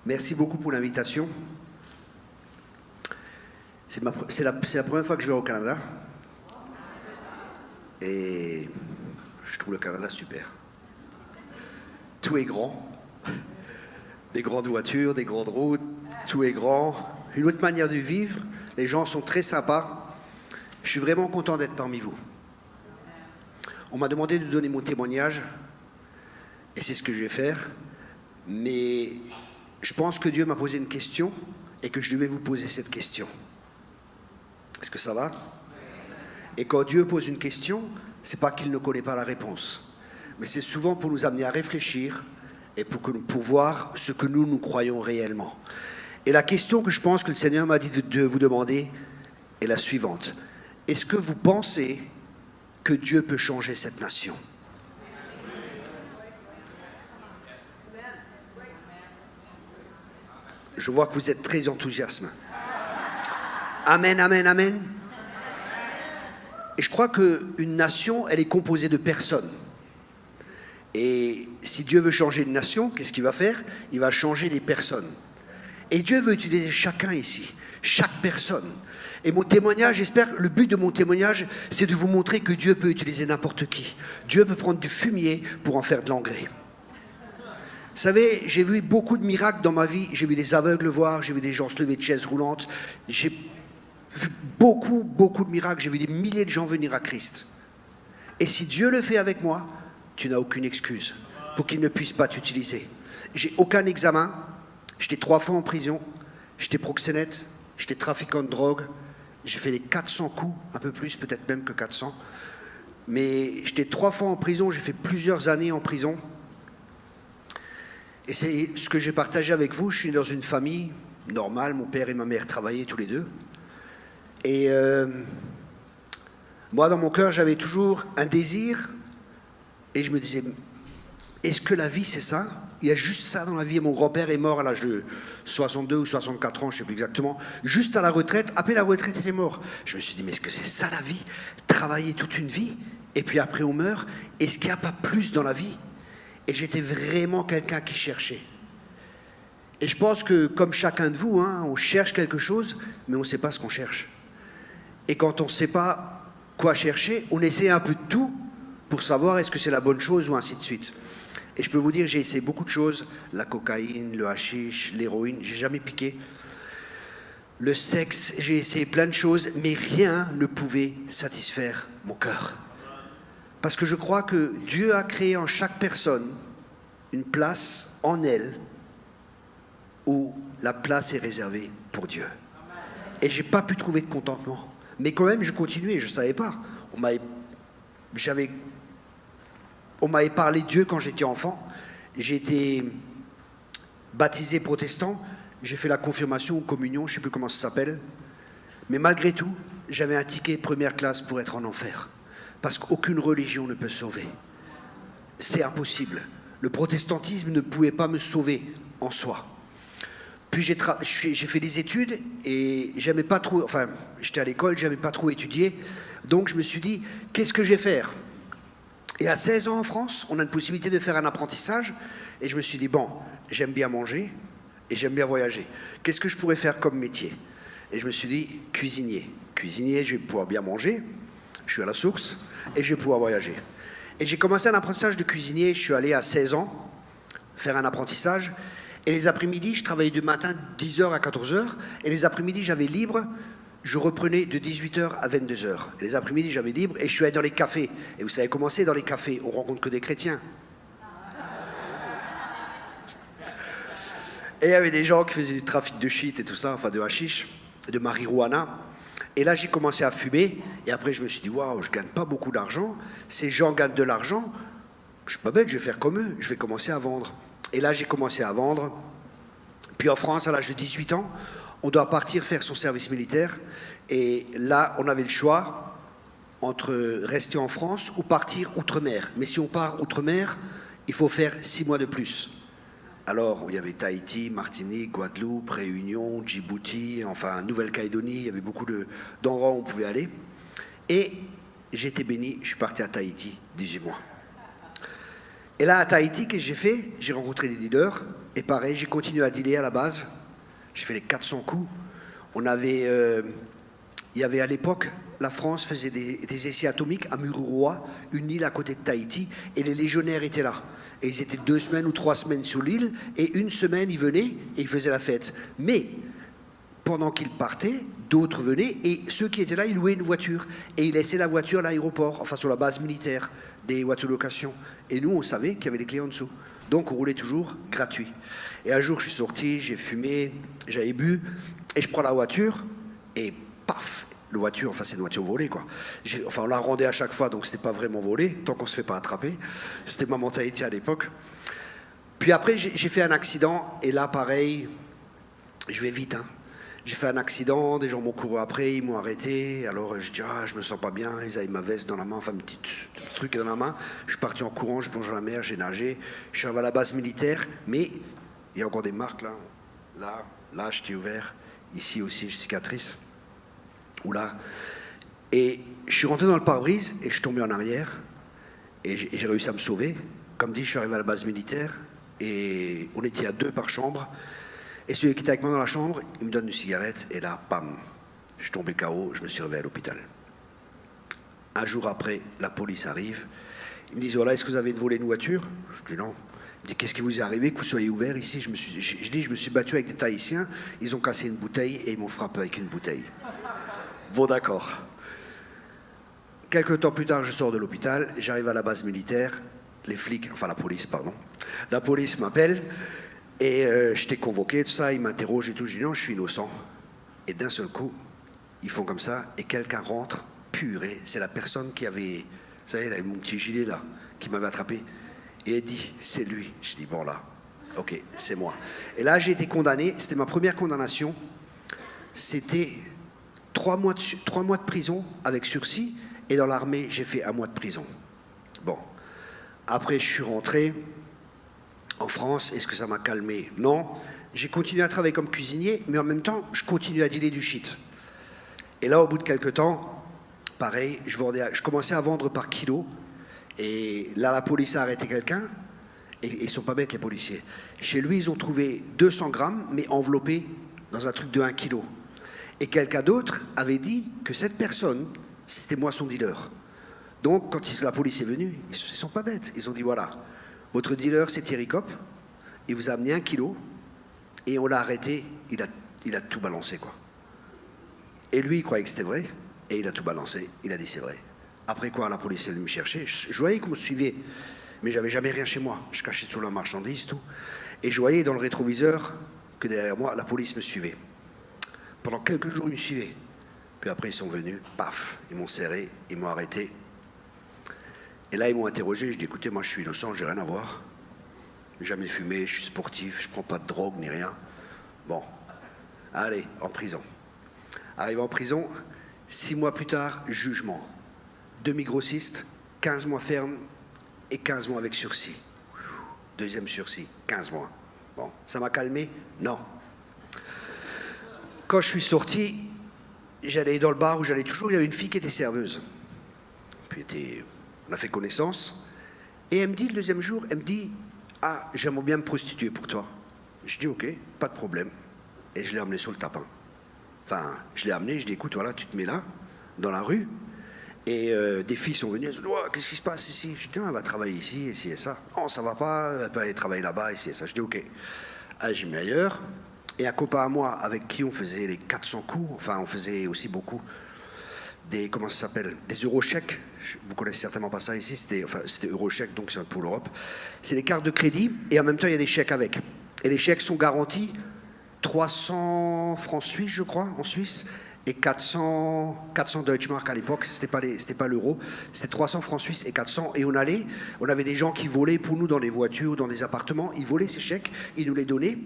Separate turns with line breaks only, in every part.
Merci beaucoup pour l'invitation. C'est la première fois que je vais au Canada. Et je trouve le Canada super. Tout est grand. Des grandes voitures, des grandes routes. Tout est grand. Une autre manière de vivre. Les gens sont très sympas. Je suis vraiment content d'être parmi vous. On m'a demandé de donner mon témoignage. Et c'est ce que je vais faire. Mais je pense que Dieu m'a posé une question et que je devais vous poser cette question. Est-ce que ça va? Et quand Dieu pose une question, c'est pas qu'il ne connaît pas la réponse, mais c'est souvent pour nous amener à réfléchir et pour voir ce que nous croyons réellement. Et la question que je pense que le Seigneur m'a dit de vous demander est la suivante. Est-ce que vous pensez que Dieu peut changer cette nation? Je vois que vous êtes très enthousiastes. Amen, amen, amen. Et je crois qu'une nation, elle est composée de personnes. Et si Dieu veut changer une nation, qu'est-ce qu'il va faire? Il va changer les personnes. Et Dieu veut utiliser chacun ici, chaque personne. Et mon témoignage, j'espère, le but de mon témoignage, c'est de vous montrer que Dieu peut utiliser n'importe qui. Dieu peut prendre du fumier pour en faire de l'engrais. Vous savez, j'ai vu beaucoup de miracles dans ma vie. J'ai vu des aveugles voir, j'ai vu des gens se lever de chaises roulantes. J'ai vu beaucoup de miracles. J'ai vu des milliers de gens venir à Christ. Et si Dieu le fait avec moi, tu n'as aucune excuse pour qu'il ne puisse pas t'utiliser. J'ai aucun examen. J'étais 3 fois en prison. J'étais proxénète. J'étais trafiquant de drogue. J'ai fait les 400 coups, un peu plus, peut-être même que 400. Mais j'étais 3 fois en prison. J'ai fait plusieurs années en prison. Et c'est ce que j'ai partagé avec vous. Je suis dans une famille normale. Mon père et ma mère travaillaient tous les deux. Et moi, dans mon cœur, j'avais toujours un désir. Et je me disais, est-ce que la vie, c'est ça? Il y a juste ça dans la vie. Et mon grand-père est mort à l'âge de 62 ou 64 ans, je ne sais plus exactement. Juste à la retraite. Après la retraite, il est mort. Je me suis dit, mais est-ce que c'est ça la vie? Travailler toute une vie, et puis après on meurt. Est-ce qu'il n'y a pas plus dans la vie? Et j'étais vraiment quelqu'un qui cherchait. Et je pense que, comme chacun de vous, on cherche quelque chose, mais on ne sait pas ce qu'on cherche. Et quand on ne sait pas quoi chercher, on essaie un peu de tout pour savoir est-ce que c'est la bonne chose ou ainsi de suite. Et je peux vous dire, j'ai essayé beaucoup de choses. La cocaïne, le hashish, l'héroïne, j'ai jamais piqué. Le sexe, j'ai essayé plein de choses, mais rien ne pouvait satisfaire mon cœur. Parce que je crois que Dieu a créé en chaque personne une place en elle où la place est réservée pour Dieu. Et je n'ai pas pu trouver de contentement. Mais quand même, je continuais, je ne savais pas. On m'avait parlé de Dieu quand j'étais enfant. J'ai été baptisé protestant. J'ai fait la confirmation ou communion, je ne sais plus comment ça s'appelle. Mais malgré tout, j'avais un ticket première classe pour être en enfer. Parce qu'aucune religion ne peut sauver. C'est impossible. Le protestantisme ne pouvait pas me sauver en soi. Puis j'ai fait des études et j'aimais pas trop. Enfin, j'étais à l'école, j'aimais pas trop étudier. Donc je me suis dit, qu'est-ce que je vais faire? Et à 16 ans en France, on a une possibilité de faire un apprentissage. Et je me suis dit, bon, j'aime bien manger et j'aime bien voyager. Qu'est-ce que je pourrais faire comme métier? Et je me suis dit, cuisinier. Cuisinier, je vais pouvoir bien manger. Je suis à la source et je vais pouvoir voyager. Et j'ai commencé un apprentissage de cuisinier. Je suis allé à 16 ans faire un apprentissage. Et les après-midi, je travaillais du matin 10h à 14h. Et les après-midi, j'avais libre. Je reprenais de 18h à 22h. Et les après-midi, j'avais libre et je suis allé dans les cafés. Et vous savez comment c'est dans les cafés? On rencontre que des chrétiens. Et il y avait des gens qui faisaient du trafic de shit et tout ça, enfin de hashish, de marijuana. Et là, j'ai commencé à fumer. Et après, je me suis dit, waouh, je ne gagne pas beaucoup d'argent. Ces gens gagnent de l'argent. Je ne suis pas bête, je vais faire comme eux. Je vais commencer à vendre. Et là, j'ai commencé à vendre. Puis en France, à l'âge de 18 ans, on doit partir faire son service militaire. Et là, on avait le choix entre rester en France ou partir outre-mer. Mais si on part outre-mer, il faut faire 6 mois de plus. Alors, il y avait Tahiti, Martinique, Guadeloupe, Réunion, Djibouti, enfin Nouvelle-Calédonie, il y avait beaucoup d'endroits où on pouvait aller. Et j'ai été béni, je suis parti à Tahiti, 18 mois. Et là, à Tahiti, qu'est-ce que j'ai fait? J'ai rencontré des leaders, Et pareil, j'ai continué à dealer à la base. J'ai fait les 400 coups. On avait, il y avait à l'époque, la France faisait des essais atomiques à Mururoa, une île à côté de Tahiti, et les légionnaires étaient là. Et ils étaient 2 semaines ou 3 semaines sur l'île, et une semaine, ils venaient et ils faisaient la fête. Mais pendant qu'ils partaient, d'autres venaient, et ceux qui étaient là, ils louaient une voiture. Et ils laissaient la voiture à l'aéroport, enfin sur la base militaire des voitures de location. Et nous, on savait qu'il y avait des clés en dessous. Donc on roulait toujours gratuit. Et un jour, je suis sorti, j'ai fumé, j'avais bu, et je prends la voiture, et paf, la voiture, enfin c'est une voiture volée quoi. Enfin on la rendait à chaque fois, donc c'était pas vraiment volé, tant qu'on se fait pas attraper. C'était ma mentalité à l'époque. Puis après j'ai fait un accident, et là pareil, je vais vite. Hein. J'ai fait un accident, des gens m'ont couru après, ils m'ont arrêté. Alors je dis je me sens pas bien, ils avaient ma veste dans la main, enfin un petit truc dans la main. Je suis parti en courant, je plonge dans la mer, j'ai nagé. Je suis arrivé à la base militaire, mais il y a encore des marques là, là j'étais ouvert, ici aussi j'ai cicatrice. Oula. Et je suis rentré dans le pare-brise et je suis tombé en arrière et j'ai réussi à me sauver. Comme dit, je suis arrivé à la base militaire et on était à 2 par chambre. Et celui qui était avec moi dans la chambre, il me donne une cigarette et là, bam, je suis tombé KO, je me suis réveillé à l'hôpital. Un jour après, la police arrive. Ils me disent, voilà, est-ce que vous avez volé une voiture? Je dis non. Il me dit, qu'est-ce qui vous est arrivé que vous soyez ouvert ici? Je dis, je me suis battu avec des Tahitiens, ils ont cassé une bouteille et ils m'ont frappé avec une bouteille. Bon, d'accord. Quelques temps plus tard, je sors de l'hôpital, j'arrive à la base militaire, les flics, enfin la police, pardon. La police m'appelle, et j'étais convoqué, tout ça, ils m'interrogent et tout, je dis non, je suis innocent. Et d'un seul coup, ils font comme ça, et quelqu'un rentre, purée, c'est la personne qui avait, vous savez, là, mon petit gilet là, qui m'avait attrapé, et elle dit, c'est lui. Je dis, bon là, ok, c'est moi. Et là, j'ai été condamné, c'était ma première condamnation, c'était 3 mois de prison avec sursis, et dans l'armée, j'ai fait 1 mois de prison. Bon. Après, je suis rentré en France. Est-ce que ça m'a calmé? Non. J'ai continué à travailler comme cuisinier, mais en même temps, je continue à dealer du shit. Et là, au bout de quelques temps, pareil, je commençais à vendre par kilo, et là, la police a arrêté quelqu'un, et ils sont pas bêtes, les policiers. Chez lui, ils ont trouvé 200 grammes, mais enveloppés dans un truc de 1 kilo. Et quelqu'un d'autre avait dit que cette personne, c'était moi son dealer. Donc, quand la police est venue, ils ne sont pas bêtes. Ils ont dit, voilà, votre dealer, c'est Thierry Kopp, il vous a amené 1 kilo, et on l'a arrêté, il a tout balancé, quoi. Et lui, il croyait que c'était vrai, et il a tout balancé, il a dit, c'est vrai. Après quoi, la police est venue me chercher, je voyais qu'on me suivait, mais j'avais jamais rien chez moi. Je cachais sous la marchandise, tout. Et je voyais dans le rétroviseur que derrière moi, la police me suivait. Pendant quelques jours, ils me suivaient. Puis après, ils sont venus, paf, ils m'ont serré, ils m'ont arrêté. Et là, ils m'ont interrogé, je dis, écoutez, moi, je suis innocent, j'ai rien à voir. J'ai jamais fumé, je suis sportif, je prends pas de drogue ni rien. Bon, allez, en prison. Arrivé en prison, 6 mois plus tard, jugement. Demi-grossiste, 15 mois ferme et 15 mois avec sursis. Deuxième sursis, 15 mois. Bon, ça m'a calmé? Non. Quand je suis sorti, j'allais dans le bar où j'allais toujours, il y avait une fille qui était serveuse. Puis on a fait connaissance. Et elle me dit, le deuxième jour, elle me dit, ah, j'aimerais bien me prostituer pour toi. Je dis, ok, pas de problème. Et je l'ai emmené sur le tapin. Enfin, je l'ai amené, je dis, écoute, voilà, tu te mets là, dans la rue. Et des filles sont venues, elles se disent, oh, qu'est-ce qui se passe ici? Je dis, elle va travailler ici, ici et ça. Non, ça va pas, elle peut aller travailler là-bas, ici et ça. Je dis, ok. Ah, j'ai mis ailleurs. Et un copain à moi, avec qui on faisait les 400 coups, enfin, on faisait aussi beaucoup des, comment ça s'appelle, des eurochèques. Vous connaissez certainement pas ça ici, c'était eurochèques, donc c'est pour l'Europe. C'est des cartes de crédit, et en même temps, il y a des chèques avec. Et les chèques sont garantis 300 francs suisses, je crois, en Suisse, et 400 Deutschmark à l'époque, c'était pas l'euro, c'était 300 francs suisses et 400, et on avait des gens qui volaient pour nous dans les voitures, dans des appartements, ils volaient ces chèques, ils nous les donnaient,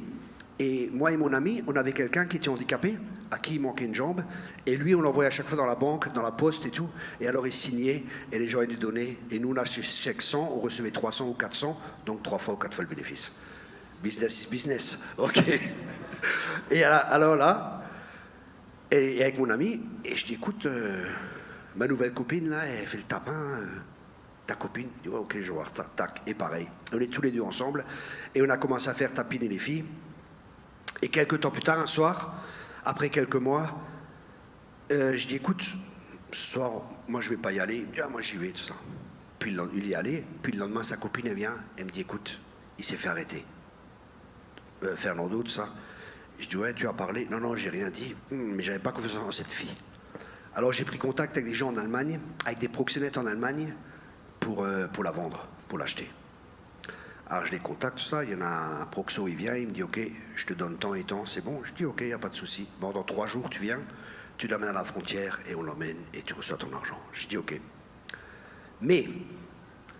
et moi et mon ami, on avait quelqu'un qui était handicapé, à qui il manquait une jambe, et lui on l'envoyait à chaque fois dans la banque, dans la poste et tout, et alors il signait, et les gens ils nous donnaient, et nous on achetait chèque 100, on recevait 300 ou 400, donc 3 fois ou 4 fois le bénéfice. Business is business, ok. Et alors là, et avec mon ami, et je dis, écoute, ma nouvelle copine, là, elle fait le tapin, ta copine? Je dis, ouais, ok, je vais voir ça. Tac, et pareil. On est tous les deux ensemble. Et on a commencé à faire tapiner les filles. Et quelques temps plus tard, un soir, après quelques mois, je dis, écoute, ce soir, moi je vais pas y aller. Il me dit, ah, moi j'y vais, tout ça. Puis il y est allé. Puis le lendemain, sa copine, elle vient. Elle me dit, écoute, il s'est fait arrêter. Fernando, tout ça. Je dis, ouais, tu as parlé? Non, non, j'ai rien dit. Mais j'avais pas confiance en cette fille. Alors j'ai pris contact avec des gens en Allemagne, avec des proxénètes en Allemagne, pour la vendre, pour l'acheter. Alors je les contacte, tout ça. Il y en a un proxo, il vient, il me dit, ok, je te donne temps et temps, c'est bon? Je dis, ok, il n'y a pas de souci. Bon, dans 3 jours, tu viens, tu l'amènes à la frontière et on l'emmène et tu reçois ton argent. Je dis, ok. Mais,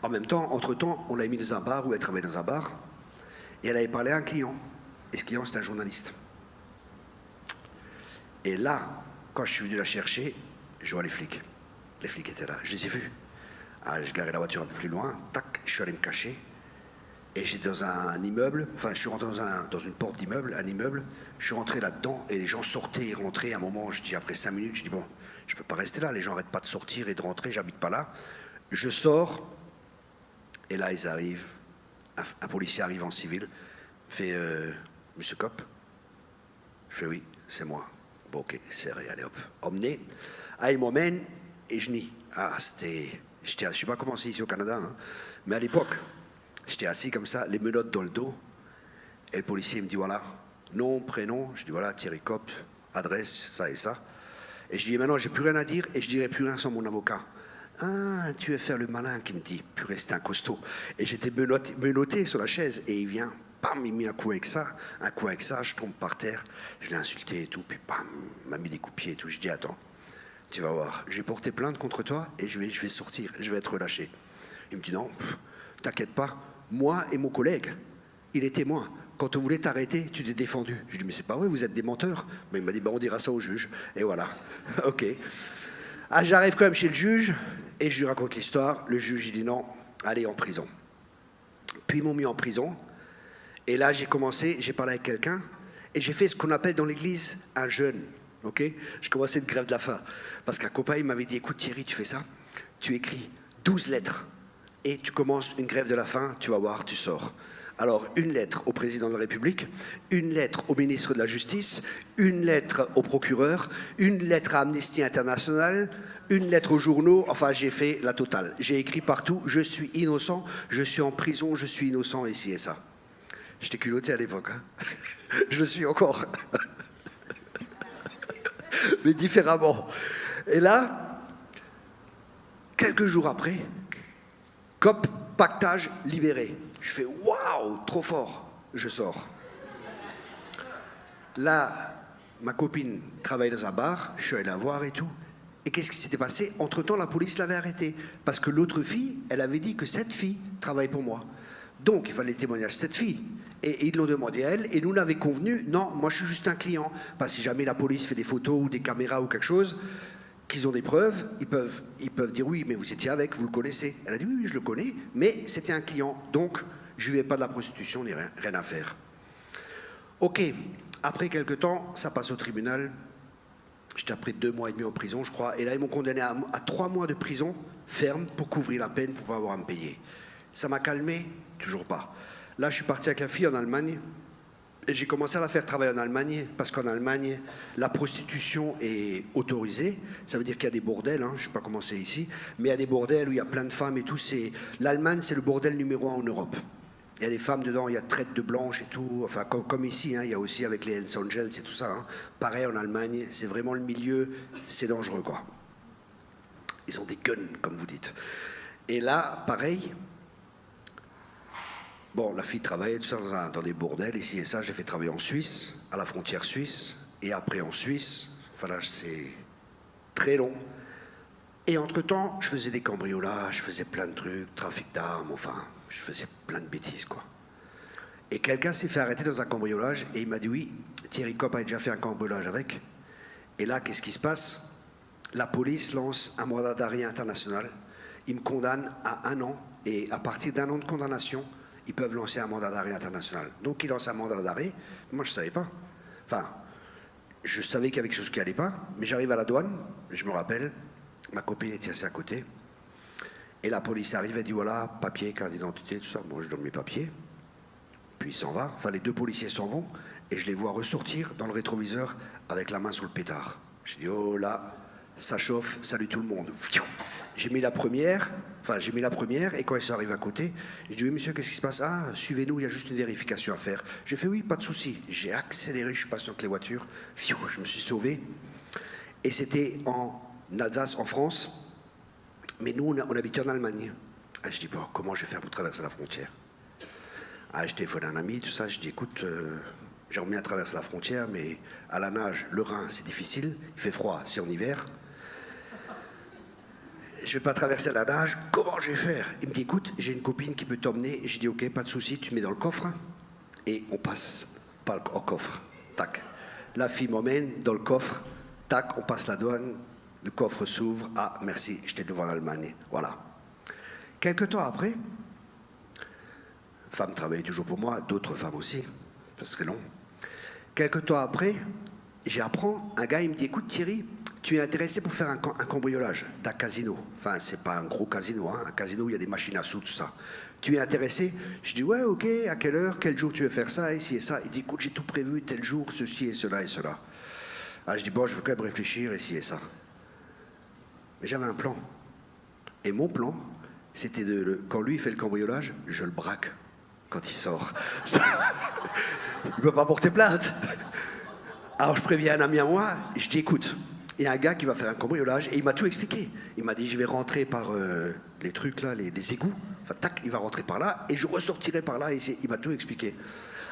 en même temps, entre-temps, on l'a mis dans un bar, où elle travaillait dans un bar, et elle avait parlé à un client. Et ce client, c'était un journaliste. Et là, quand je suis venu la chercher, je vois les flics. Les flics étaient là, je les ai vus. Ah, je garais la voiture un peu plus loin, tac, je suis allé me cacher. Et j'étais dans un immeuble, enfin je suis rentré dans une porte d'immeuble, un immeuble, je suis rentré là-dedans et les gens sortaient et rentraient. À un moment, je dis après 5 minutes, je dis bon, je peux pas rester là, les gens n'arrêtent pas de sortir et de rentrer, j'habite pas là. Je sors, et là ils arrivent, un policier arrive en civil, fait Monsieur Cop, je fais oui, c'est moi. Bon ok, serré, allez hop, emmené. Ah, il m'emmène et je nie. Ah, je sais pas comment c'est ici au Canada, hein, mais à l'époque, j'étais assis comme ça, les menottes dans le dos, et le policier me dit voilà, nom, prénom, je dis voilà, Thierry Cop, adresse, ça et ça. Et je dis maintenant, j'ai plus rien à dire et je dirai plus rien sans mon avocat. Ah, tu veux faire le malin, qui me dit, purée, c'était un costaud. Et j'étais menotté sur la chaise et il vient, bam, il met un coup avec ça, je tombe par terre, je l'ai insulté et tout, puis bam, il m'a mis des coups de pied et tout. Je dis attends, tu vas voir, j'ai porté plainte contre toi et je vais sortir, je vais être relâché. Il me dit non, t'inquiète pas, moi et mon collègue, il est témoin. Quand on voulait t'arrêter, tu t'es défendu. Je lui dis mais c'est pas vrai, vous êtes des menteurs. Mais il m'a dit bah on dira ça au juge. Et voilà, ok. Ah, j'arrive quand même chez le juge et je lui raconte l'histoire. Le juge il dit non, allez en prison. Puis ils m'ont mis en prison. Et là j'ai parlé avec quelqu'un et j'ai fait ce qu'on appelle dans l'église un jeûne. Ok, je commençais une grève de la faim. Parce qu'un copain, il m'avait dit, écoute Thierry, tu fais ça, tu écris 12 lettres et tu commences une grève de la faim, tu vas voir, tu sors. Alors, une lettre au président de la République, une lettre au ministre de la Justice, une lettre au procureur, une lettre à Amnesty International, une lettre aux journaux, enfin j'ai fait la totale. J'ai écrit partout, je suis innocent, je suis en prison, je suis innocent, ici et ça. J'étais culotté à l'époque, hein. Je le suis encore. Mais différemment. Et là, quelques jours après, COP, pactage, libéré. Je fais waouh, trop fort. Je sors. Là, ma copine travaille dans un bar, je suis allé la voir et tout. Et qu'est-ce qui s'était passé? Entre-temps, la police l'avait arrêtée. Parce que l'autre fille, elle avait dit que cette fille travaille pour moi. Donc, il fallait le témoignage de cette fille. Et ils l'ont demandé à elle, et nous l'avons convenu, non, moi je suis juste un client. Parce que si jamais la police fait des photos ou des caméras ou quelque chose, qu'ils ont des preuves, ils peuvent dire oui, mais vous étiez avec, vous le connaissez. Elle a dit oui, oui, je le connais, mais c'était un client, donc je ne vivais pas de la prostitution, ni rien à faire. Ok, après quelques temps, ça passe au tribunal. J'étais après 2 mois et demi en prison, je crois, et là ils m'ont condamné à 3 mois de prison ferme pour couvrir la peine, pour ne pas avoir à me payer. Ça m'a calmé? Toujours pas. Là, je suis parti avec la fille en Allemagne et j'ai commencé à la faire travailler en Allemagne parce qu'en Allemagne, la prostitution est autorisée. Ça veut dire qu'il y a des bordels, hein, je ne sais pas comment c'est ici, mais il y a des bordels où il y a plein de femmes et tout. L'Allemagne, c'est le bordel numéro 1 en Europe. Il y a des femmes dedans, il y a traite de blanches et tout, enfin comme ici, hein, il y a aussi avec les Hells Angels et tout ça. Hein. Pareil en Allemagne, c'est vraiment le milieu, c'est dangereux quoi. Ils ont des guns, comme vous dites. Et là, pareil. Bon, la fille travaillait tout ça dans des bordels, ici et ça, j'ai fait travailler en Suisse, à la frontière suisse, et après en Suisse. Enfin là, c'est très long. Et entre-temps, je faisais des cambriolages, je faisais plein de trucs, trafic d'armes, enfin, je faisais plein de bêtises, quoi. Et quelqu'un s'est fait arrêter dans un cambriolage, et il m'a dit oui, Thierry Cop a déjà fait un cambriolage avec. Et là, qu'est-ce qui se passe? La police lance un mandat d'arrêt international. Ils me condamnent à 1 an, et à partir d'1 an de condamnation, ils peuvent lancer un mandat d'arrêt international. Donc ils lancent un mandat d'arrêt, moi je ne savais pas. Enfin, je savais qu'il y avait quelque chose qui n'allait pas, mais j'arrive à la douane, je me rappelle, ma copine était assise à côté, Et la police arrive et dit voilà, papier, carte d'identité, tout ça. Moi, je donne mes papiers. Puis il s'en va. Enfin, les deux policiers s'en vont. Et je les vois ressortir dans le rétroviseur avec la main sur le pétard. Je dis oh là, ça chauffe, salut tout le monde. J'ai mis la première, et quand ils sont arrivés à côté, je dis oui monsieur, qu'est-ce qui se passe? Ah, suivez-nous, il y a juste une vérification à faire. J'ai fait oui, pas de souci. J'ai accéléré, je suis passé entre les voitures, je me suis sauvé. Et c'était en Alsace, en France, mais nous on habitait en Allemagne. Ah, je dis bon, comment je vais faire pour traverser la frontière? Ah, je téléphone à un ami, tout ça, je dis écoute, j'aimerais bien traverser la frontière, mais à la nage, le Rhin, c'est difficile, il fait froid, c'est en hiver. Je ne vais pas traverser la nage, comment je vais faire? Il me dit, écoute, j'ai une copine qui peut t'emmener. Je dis, ok, pas de souci, tu mets dans le coffre. Et on passe par au coffre. Tac. La fille m'emmène dans le coffre. Tac, on passe la douane. Le coffre s'ouvre. Ah, merci, j'étais devant l'Allemagne. Voilà. Quelques temps après, femme travaillait toujours pour moi, d'autres femmes aussi. Ça serait long. Quelques temps après, j'apprends, un gars, il me dit, écoute Thierry, tu es intéressé pour faire un cambriolage d'un casino. Enfin, c'est pas un gros casino, hein. Un casino où il y a des machines à sous, tout ça. Tu es intéressé? Je dis, ouais, ok, à quelle heure, quel jour tu veux faire ça, ici et ça? Il dit, écoute, j'ai tout prévu, tel jour, ceci et cela et cela. Ah, je dis, bon, je veux quand même réfléchir, ici et ça. Mais j'avais un plan. Et mon plan, c'était quand lui fait le cambriolage, je le braque quand il sort. Il ne peut pas porter plainte. Alors je préviens un ami à moi, je dis, écoute, il y a un gars qui va faire un cambriolage, et il m'a tout expliqué. Il m'a dit, je vais rentrer par les trucs là, les égouts. Enfin, tac, il va rentrer par là, et je ressortirai par là, et il m'a tout expliqué.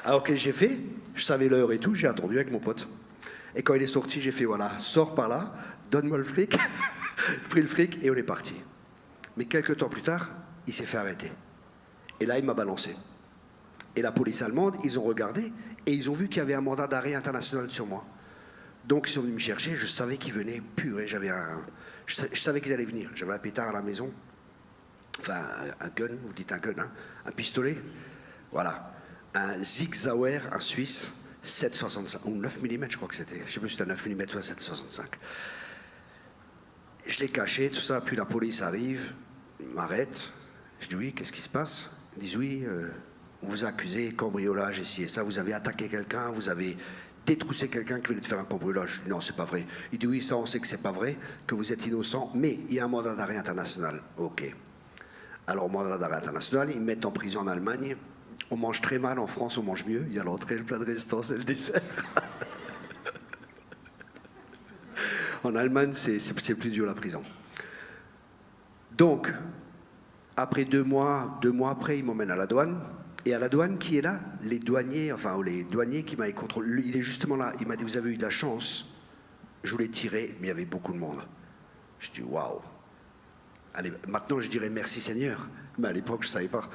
Alors qu'est-ce que j'ai fait? Je savais l'heure et tout, j'ai attendu avec mon pote. Et quand il est sorti, j'ai fait, voilà, sors par là, donne-moi le fric. J'ai pris le fric, et on est parti. Mais quelques temps plus tard, il s'est fait arrêter. Et là, il m'a balancé. Et la police allemande, ils ont regardé, et ils ont vu qu'il y avait un mandat d'arrêt international sur moi. Donc ils sont venus me chercher, je savais qu'ils venaient, purée, je savais qu'ils allaient venir. J'avais un pétard à la maison, enfin un gun, vous dites un gun, hein, un pistolet, voilà. Un Sig Sauer, un Suisse, 7,65, ou 9 mm je crois que c'était, je ne sais plus si c'était 9 mm ou 7,65. Je l'ai caché, tout ça, puis la police arrive, il m'arrête, je dis oui, qu'est-ce qui se passe? Ils disent oui, on vous a accusé, cambriolage ici et ça, vous avez attaqué quelqu'un, vous avez détroussé quelqu'un qui venait de faire un cambriolage. Non, c'est pas vrai. Il dit oui, ça on sait que c'est pas vrai, que vous êtes innocent, mais il y a un mandat d'arrêt international. Ok. Alors, mandat d'arrêt international, ils me mettent en prison en Allemagne. On mange très mal, en France on mange mieux. Il y a l'entrée, le plat de résistance et le dessert. En Allemagne, c'est plus dur la prison. Donc, après 2 mois après, ils m'emmènent à la douane. Et à la douane, qui est là? Les douaniers, enfin, les douaniers qui m'avaient contrôlé. Il est justement là. Il m'a dit, vous avez eu de la chance. Je voulais tirer, mais il y avait beaucoup de monde. Je dis, waouh. Allez, maintenant, je dirais merci Seigneur. Mais à l'époque, je ne savais pas.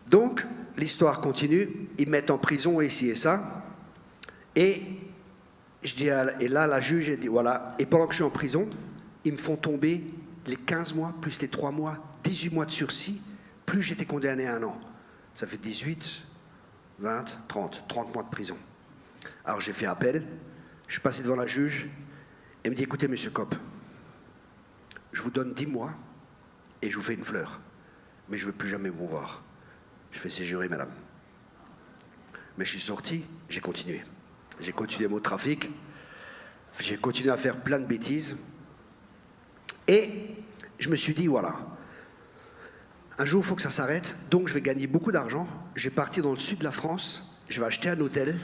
Donc, l'histoire continue. Ils me mettent en prison, ici et ça. Et, et là, la juge, elle dit, voilà. Et pendant que je suis en prison, ils me font tomber les 15 mois, plus les 3 mois, 18 mois de sursis, plus j'étais condamné à 1 an. Ça fait 18, 20, 30 mois de prison. Alors j'ai fait appel, je suis passé devant la juge, elle me dit, écoutez, monsieur Kopp, je vous donne 10 mois et je vous fais une fleur, mais je ne veux plus jamais vous voir. Je fais, c'est juré, madame. Mais je suis sorti, j'ai continué. J'ai continué mon trafic, j'ai continué à faire plein de bêtises, et je me suis dit, voilà, un jour, il faut que ça s'arrête, donc je vais gagner beaucoup d'argent. Je vais partir dans le sud de la France, je vais acheter un hôtel,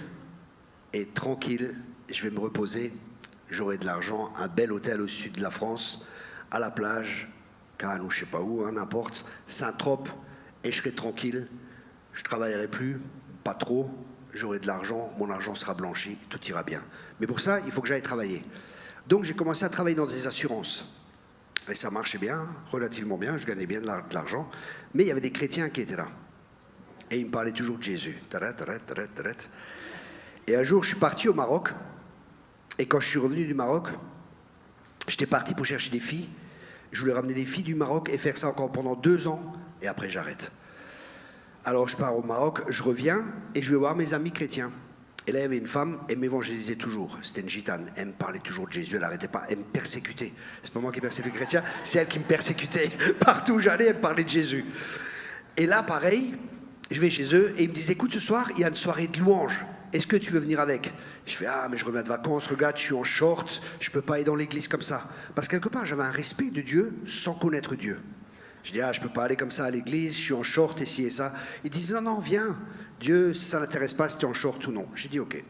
et tranquille, je vais me reposer. J'aurai de l'argent, un bel hôtel au sud de la France, à la plage, Cannes ou je ne sais pas où, hein, n'importe, Saint-Trope, et je serai tranquille. Je ne travaillerai plus, pas trop, j'aurai de l'argent, mon argent sera blanchi, tout ira bien. Mais pour ça, il faut que j'aille travailler. Donc j'ai commencé à travailler dans des assurances. Et ça marchait bien, relativement bien, je gagnais bien de l'argent. Mais il y avait des chrétiens qui étaient là. Et ils me parlaient toujours de Jésus. Et un jour, je suis parti au Maroc. Et quand je suis revenu du Maroc, j'étais parti pour chercher des filles. Je voulais ramener des filles du Maroc et faire ça encore pendant 2 ans. Et après, j'arrête. Alors, je pars au Maroc, je reviens et je vais voir mes amis chrétiens. Et là, il y avait une femme, elle m'évangélisait toujours. C'était une gitane. Elle me parlait toujours de Jésus, elle n'arrêtait pas. Elle me persécutait. C'est pas moi qui persécutais les chrétiens, c'est elle qui me persécutait. Partout où j'allais, elle me parlait de Jésus. Et là, pareil, je vais chez eux et ils me disent, écoute, ce soir, il y a une soirée de louanges. Est-ce que tu veux venir avec? Je fais, ah, mais je reviens de vacances, regarde, je suis en short, je ne peux pas aller dans l'église comme ça. Parce que quelque part, j'avais un respect de Dieu sans connaître Dieu. Je dis, ah, je ne peux pas aller comme ça à l'église, je suis en short, et ci et ça. Ils disent, non, non, viens. Dieu, ça ne l'intéresse pas si tu es en short ou non. J'ai dit, ok. Puis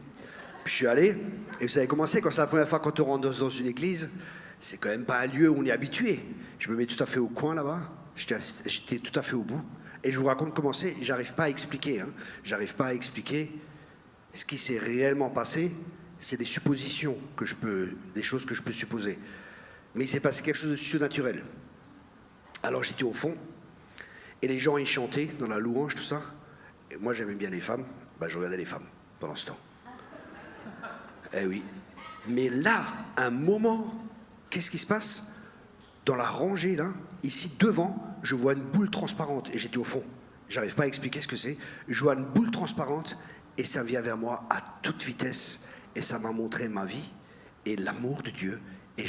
je suis allé, et vous savez comment c'est, quand c'est la première fois quand on rentre dans une église, c'est quand même pas un lieu où on est habitué. Je me mets tout à fait au coin là-bas, j'étais tout à fait au bout. Et je vous raconte comment c'est, j'arrive pas à expliquer. J'arrive pas à expliquer ce qui s'est réellement passé. C'est des suppositions des choses que je peux supposer. Mais il s'est passé quelque chose de surnaturel. Alors j'étais au fond, et les gens y chantaient dans la louange, tout ça. Et moi j'aimais bien les femmes, je regardais les femmes pendant ce temps. Eh oui. Mais là, un moment, qu'est-ce qui se passe? Dans la rangée, là, ici devant, je vois une boule transparente, et j'étais au fond. J'arrive pas à expliquer ce que c'est. Je vois une boule transparente, et ça vient vers moi à toute vitesse, et ça m'a montré ma vie, et l'amour de Dieu. Et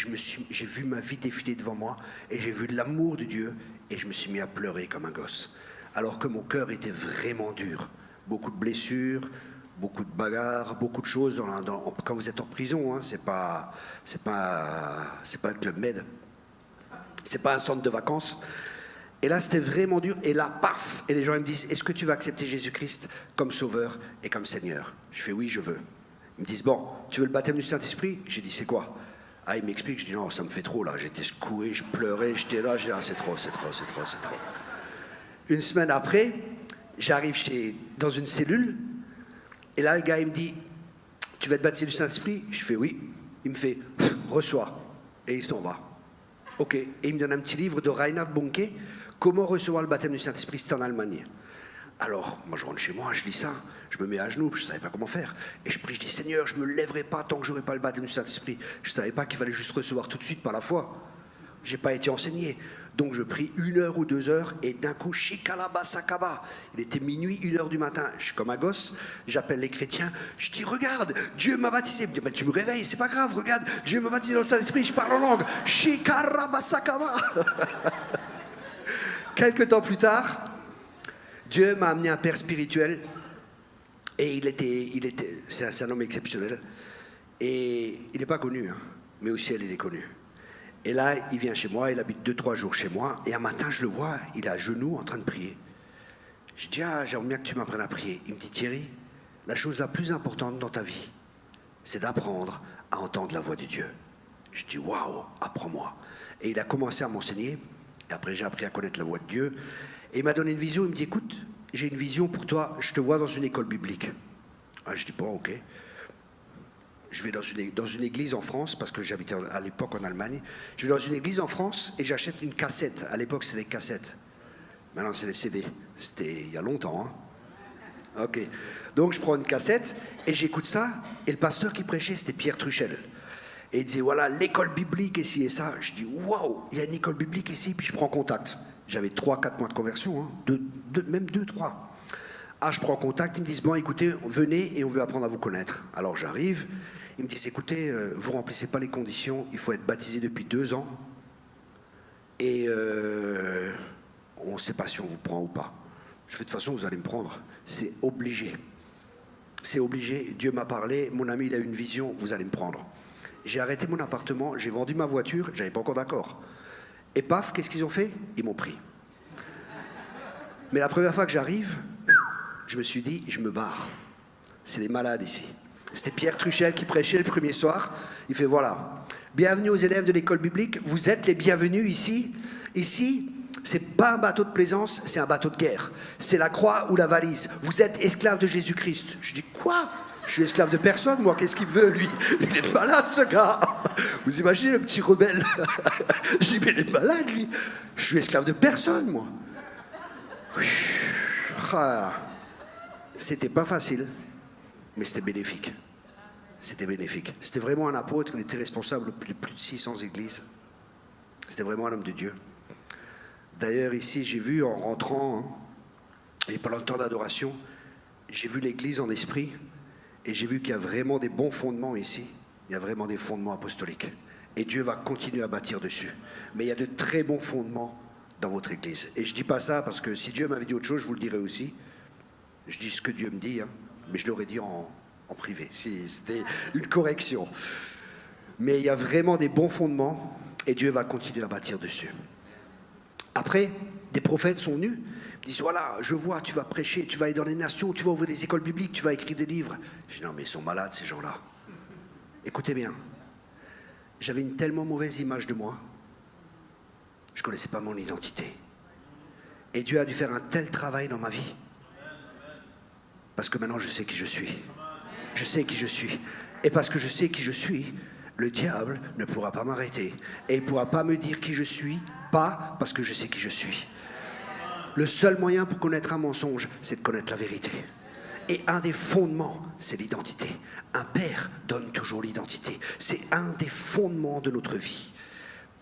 j'ai vu ma vie défiler devant moi, et j'ai vu l'amour de Dieu, et je me suis mis à pleurer comme un gosse. Alors que mon cœur était vraiment dur. Beaucoup de blessures, beaucoup de bagarres, beaucoup de choses. Quand vous êtes en prison, c'est pas le Club Med. C'est pas un centre de vacances. Et là, c'était vraiment dur. Et là, paf! Et les gens ils me disent, est-ce que tu vas accepter Jésus-Christ comme sauveur et comme Seigneur? Je fais, oui, je veux. Ils me disent, bon, tu veux le baptême du Saint-Esprit? J'ai dit, c'est quoi? Ah, il m'explique, je dis, non, ça me fait trop, là. J'étais secoué, je pleurais, j'étais là, j'ai dit, ah, c'est trop. Une semaine après, j'arrive dans une cellule, et là, le gars, il me dit, tu vas être baptisé du Saint-Esprit? Je fais, oui. Il me fait, reçois. Et il s'en va. Ok. Et il me donne un petit livre de Reinhard Bonnke, Comment recevoir le baptême du Saint-Esprit, c'était en Allemagne. Alors, moi, je rentre chez moi, je lis ça, je me mets à genoux, je ne savais pas comment faire. Et je prie, je dis, Seigneur, je ne me lèverai pas tant que je n'aurai pas le baptême du Saint-Esprit. Je ne savais pas qu'il fallait juste recevoir tout de suite par la foi. Je n'ai pas été enseigné. Donc, je prie 1 heure ou 2 heures, et d'un coup, Shikalaba Sakaba. Il était minuit, 1 heure du matin. Je suis comme un gosse, j'appelle les chrétiens. Je dis, regarde, Dieu m'a baptisé. Il me dit, bah, tu me réveilles, c'est pas grave, regarde, Dieu m'a baptisé dans le Saint-Esprit, je parle en langue. Shikalaba Sakaba. Quelques temps plus tard, Dieu m'a amené un père spirituel, et c'est un homme exceptionnel, et il n'est pas connu, mais au ciel il est connu. Et là, il vient chez moi, il habite 2-3 jours chez moi, et un matin je le vois, il est à genoux en train de prier. Je dis, ah, j'aimerais bien que tu m'apprennes à prier. Il me dit, Thierry, la chose la plus importante dans ta vie, c'est d'apprendre à entendre la voix de Dieu. Je dis, waouh, apprends-moi. Et il a commencé à m'enseigner, et après j'ai appris à connaître la voix de Dieu. Et il m'a donné une vision, il me dit, écoute, j'ai une vision pour toi, je te vois dans une école biblique. Ah, je dis, bon, ok. Je vais dans une église en France, parce que j'habitais à l'époque en Allemagne. Je vais dans une église en France et j'achète une cassette. À l'époque, c'était des cassettes. Maintenant, c'est des CD. C'était il y a longtemps. Ok. Donc, je prends une cassette et j'écoute ça. Et le pasteur qui prêchait, c'était Pierre Truchel. Et il disait, voilà, l'école biblique ici et ça. Je dis, waouh, il y a une école biblique ici. Puis je prends contact. J'avais 3-4 mois de conversion, même 2-3. Ah, je prends contact, ils me disent, bon, écoutez, venez et on veut apprendre à vous connaître. Alors j'arrive, ils me disent, écoutez, vous ne remplissez pas les conditions, il faut être baptisé depuis 2 ans, et on ne sait pas si on vous prend ou pas. Je fais, de toute façon, vous allez me prendre, c'est obligé. C'est obligé, Dieu m'a parlé, mon ami, il a une vision, vous allez me prendre. J'ai arrêté mon appartement, j'ai vendu ma voiture, j'avais pas encore d'accord. Et paf, qu'est-ce qu'ils ont fait? Ils m'ont pris. Mais la première fois que j'arrive, je me suis dit, je me barre. C'est des malades ici. C'était Pierre Truchel qui prêchait le premier soir. Il fait, voilà, bienvenue aux élèves de l'école biblique, vous êtes les bienvenus ici. Ici, c'est pas un bateau de plaisance, c'est un bateau de guerre. C'est la croix ou la valise. Vous êtes esclaves de Jésus-Christ. Je dis, quoi? Je suis esclave de personne, moi, qu'est-ce qu'il veut, lui? Il est malade, ce gars. Vous imaginez le petit rebelle? Je dis, mais il est malade, lui. Je suis esclave de personne, moi. C'était pas facile, mais c'était bénéfique. C'était bénéfique. C'était vraiment un apôtre, il était responsable de plus de 600 églises. C'était vraiment un homme de Dieu. D'ailleurs, ici, j'ai vu, en rentrant, et pendant le temps d'adoration, j'ai vu l'église en esprit, Et j'ai vu qu'il y a vraiment des bons fondements ici. Il y a vraiment des fondements apostoliques. Et Dieu va continuer à bâtir dessus. Mais il y a de très bons fondements dans votre église. Et je ne dis pas ça parce que si Dieu m'avait dit autre chose, je vous le dirais aussi. Je dis ce que Dieu me dit, hein, mais je l'aurais dit en privé, si c'était une correction. Mais il y a vraiment des bons fondements et Dieu va continuer à bâtir dessus. Après, des prophètes sont venus, ils disent voilà, je vois, tu vas prêcher, tu vas aller dans les nations, tu vas ouvrir des écoles bibliques, tu vas écrire des livres. Je dis non, mais ils sont malades ces gens-là. Écoutez bien, j'avais une tellement mauvaise image de moi, je ne connaissais pas mon identité. Et Dieu a dû faire un tel travail dans ma vie. Parce que maintenant je sais qui je suis. Je sais qui je suis. Et parce que je sais qui je suis, le diable ne pourra pas m'arrêter. Et il ne pourra pas me dire qui je suis, pas parce que je sais qui je suis. Le seul moyen pour connaître un mensonge, c'est de connaître la vérité. Et un des fondements, c'est l'identité. Un père donne toujours l'identité. C'est un des fondements de notre vie.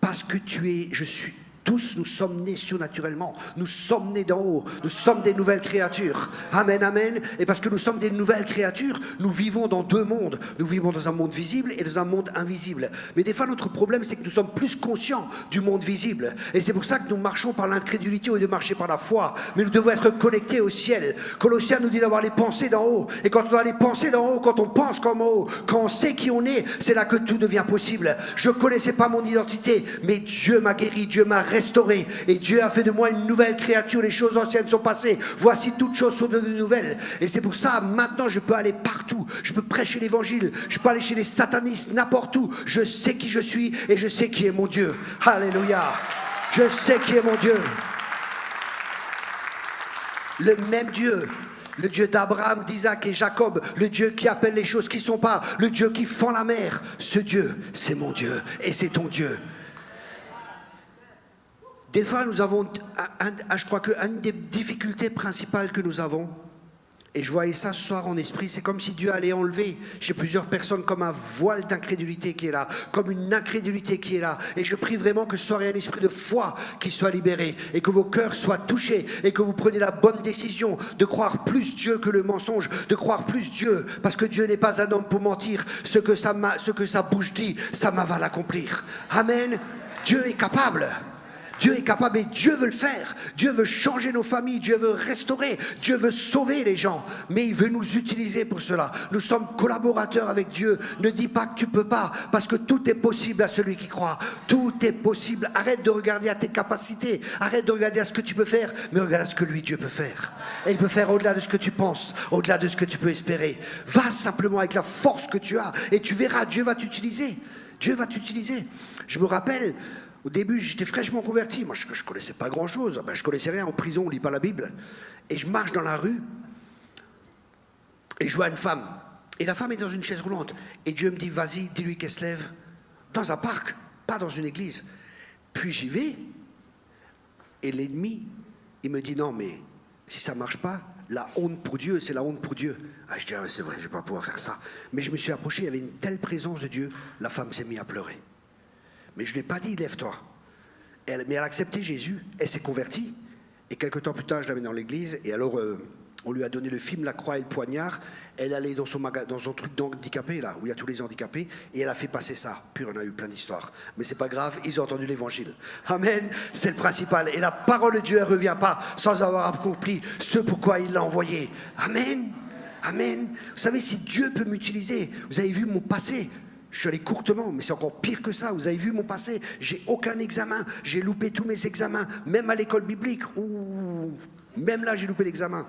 Parce que tu es, je suis... Tous, nous sommes nés surnaturellement. Nous sommes nés d'en haut. Nous sommes des nouvelles créatures. Amen, amen. Et parce que nous sommes des nouvelles créatures, nous vivons dans deux mondes. Nous vivons dans un monde visible et dans un monde invisible. Mais des fois, notre problème, c'est que nous sommes plus conscients du monde visible. Et c'est pour ça que nous marchons par l'incrédulité au lieu de marcher par la foi. Mais nous devons être connectés au ciel. Colossiens nous dit d'avoir les pensées d'en haut. Et quand on a les pensées d'en haut, quand on pense comme en haut, quand on sait qui on est, c'est là que tout devient possible. Je ne connaissais pas mon identité, mais Dieu m'a guéri, Dieu m'a restauré et Dieu a fait de moi une nouvelle créature. Les choses anciennes sont passées, voici toutes choses sont devenues nouvelles. Et c'est pour ça maintenant je peux aller partout, je peux prêcher l'évangile, je peux aller chez les satanistes n'importe où. Je sais qui je suis et je sais qui est mon Dieu. Alléluia, je sais qui est mon Dieu. Le même Dieu, le Dieu d'Abraham, d'Isaac et Jacob, le Dieu qui appelle les choses qui ne sont pas, le Dieu qui fend la mer, ce Dieu, c'est mon Dieu et c'est ton Dieu. Des fois, nous avons, je crois qu'une des difficultés principales que nous avons, et je voyais ça ce soir en esprit, c'est comme si Dieu allait enlever chez plusieurs personnes comme un voile d'incrédulité qui est là, comme une incrédulité qui est là. Et je prie vraiment que ce soit un esprit de foi qui soit libéré, et que vos cœurs soient touchés, et que vous preniez la bonne décision de croire plus Dieu que le mensonge, de croire plus Dieu, parce que Dieu n'est pas un homme pour mentir. Ce que sa bouche dit, sa main va l'accomplir. Amen. Dieu est capable. Dieu est capable et Dieu veut le faire. Dieu veut changer nos familles, Dieu veut restaurer, Dieu veut sauver les gens. Mais il veut nous utiliser pour cela. Nous sommes collaborateurs avec Dieu. Ne dis pas que tu ne peux pas, parce que tout est possible à celui qui croit. Tout est possible. Arrête de regarder à tes capacités, arrête de regarder à ce que tu peux faire, mais regarde à ce que lui, Dieu peut faire. Et il peut faire au-delà de ce que tu penses, au-delà de ce que tu peux espérer. Va simplement avec la force que tu as et tu verras, Dieu va t'utiliser. Dieu va t'utiliser. Je me rappelle... Au début, j'étais fraîchement converti. Moi, je ne connaissais pas grand-chose. Je ne connaissais rien. En prison, on ne lit pas la Bible. Et je marche dans la rue et je vois une femme. Et la femme est dans une chaise roulante. Et Dieu me dit, vas-y, dis-lui qu'elle se lève. Dans un parc, pas dans une église. Puis j'y vais. Et l'ennemi, il me dit, non, mais si ça ne marche pas, la honte pour Dieu, c'est la honte pour Dieu. Ah, je dis, ah, c'est vrai, je ne vais pas pouvoir faire ça. Mais je me suis approché, il y avait une telle présence de Dieu. La femme s'est mise à pleurer. Mais je ne lui ai pas dit, lève-toi. Mais elle a accepté Jésus, elle s'est convertie. Et quelques temps plus tard, je l'amène dans l'église. Et alors, on lui a donné le film La Croix et le Poignard. Elle allait dans son truc d'handicapé, là, où il y a tous les handicapés. Et elle a fait passer ça. Puis on a eu plein d'histoires. Mais c'est pas grave, ils ont entendu l'évangile. Amen, c'est le principal. Et la parole de Dieu, elle ne revient pas sans avoir accompli ce pourquoi il l'a envoyé. Amen, amen. Vous savez, si Dieu peut m'utiliser, vous avez vu mon passé. Je suis allé courtement, mais c'est encore pire que ça. Vous avez vu mon passé, j'ai aucun examen. J'ai loupé tous mes examens, même à l'école biblique. Ouh, même là, j'ai loupé l'examen.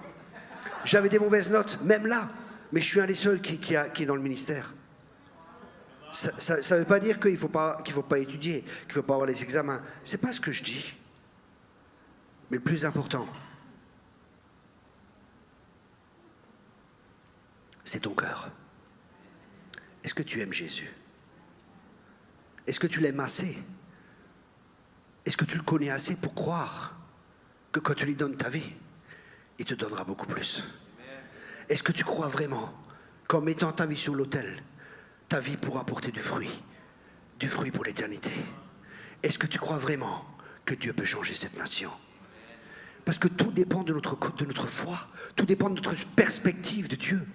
J'avais des mauvaises notes, même là. Mais je suis un des seuls qui est dans le ministère. Ça ne veut pas dire qu'il faut pas étudier, qu'il ne faut pas avoir les examens. Ce n'est pas ce que je dis. Mais le plus important, c'est ton cœur. Est-ce que tu aimes Jésus? Est-ce que tu l'aimes assez? Est-ce que tu le connais assez pour croire que quand tu lui donnes ta vie, il te donnera beaucoup plus? Est-ce que tu crois vraiment qu'en mettant ta vie sur l'autel, ta vie pourra porter du fruit pour l'éternité? Est-ce que tu crois vraiment que Dieu peut changer cette nation? Parce que tout dépend de notre foi, tout dépend de notre perspective de Dieu.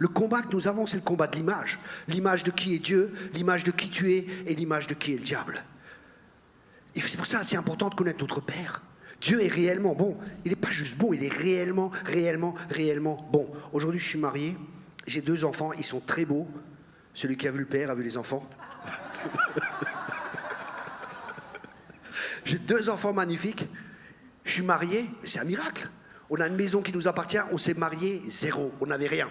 Le combat que nous avons, c'est le combat de l'image. L'image de qui est Dieu, l'image de qui tu es et l'image de qui est le diable. Et c'est pour ça que c'est important de connaître notre Père. Dieu est réellement bon. Il n'est pas juste bon, il est réellement bon. Aujourd'hui, je suis marié, j'ai 2 enfants, ils sont très beaux. Celui qui a vu le père a vu les enfants. J'ai 2 enfants magnifiques. Je suis marié, c'est un miracle. On a une maison qui nous appartient, on s'est marié, 0, on n'avait rien.